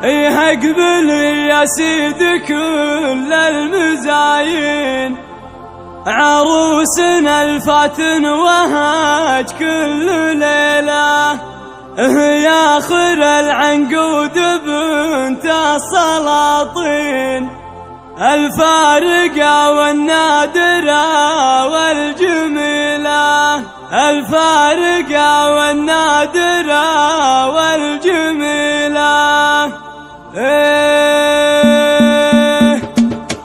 ايه اقبل يا سيدي كل المزاين، عروسنا الفاتن وهاج كل ليلة، يا خير العنقود بنت السلاطين، الفارقة والنادرة والجميلة، الفارقة والنادرة والجميلة.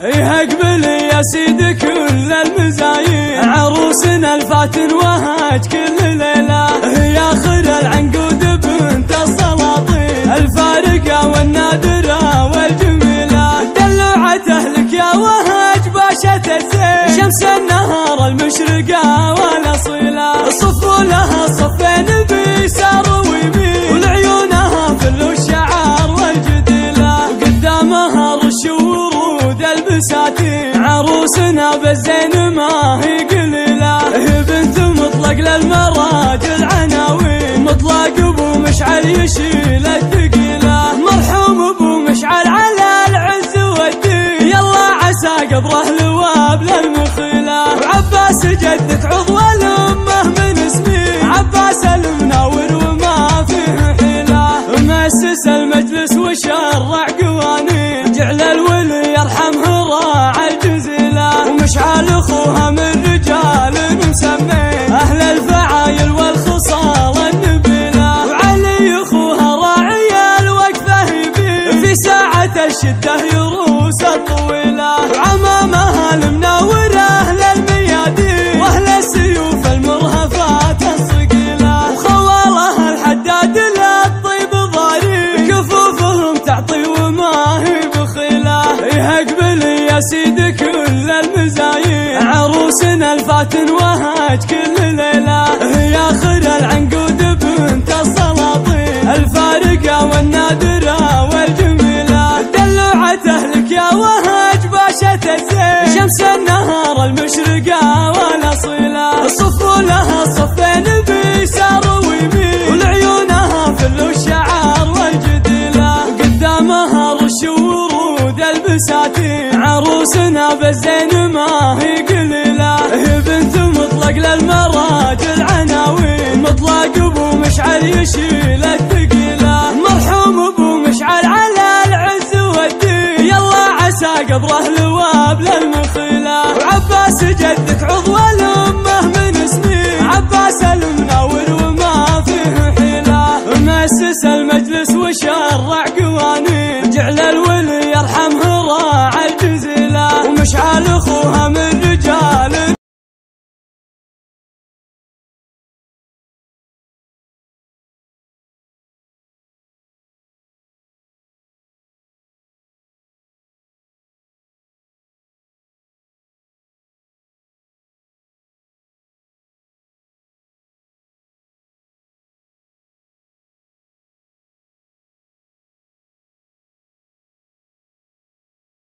ايه اقبل يا سيدي كل المزاين، عروسنا الفاتن وهاج كل ليلة، يا خير العنقود بنت السلاطين، الفارقة والنادرة والجميلة، دلعت اهلك يا وهاج باشا الزين، شمس النهار المشرقة والاصيلة، صفوا لها صفين بيسار ويمين، ولعيونها فل الشعار والجديلة، وقدامها رش ورود البساتين، عروسنا بالزين ما هي قليلة، هي بنت مطلق للمراجل عناوين، مطلق ابو مشعل يشيل الثقيلة، مرحوم ابو مشعل على العز والدين، يلا عسى قبره لواب للمخيلة، وعباس جدك عضو الامه من اسمي، عباس المناور وما فيه حيلة، مؤسس المجلس وشرع قوانين، جعل الولي يرحمه راعى الجزيلة، ومشعل اخوها من رجال مسمين، اهل الفعايل والخصال النبيلة، وعلي اخوها راعي الوقفه يبين، في ساعة الشدة يروس الطويلة، وعمامها المناور اهل الميادين، واهل السيوف المرهفات الصقيلة، وخوالها الحداد للطيب ضاري، كفوفهم تعطي وما هي بخيلة. ايه اقبل يا سيدي كل المزاين، عروسنا الفاتن وهاج كل ليلة، يا خير العنقود بنت السلاطين، الفارقة والنادرة والجميلة، دلعت اهلك يا وهاج باشا الزين، شمس النهار المشرقة والاصيلة، صفوا لها صفين بيسار ويمين، ولعيونها فل الشعار والجديلة، قدامها رش ورود البساتين، عروسنا بالزين ما هي قليلة، هي بنت مطلق للمراجل عناوين، مطلق ابو مشعل يشيل الثقيلة، مرحوم ابو مشعل على العز والدين، يلا عسى قبره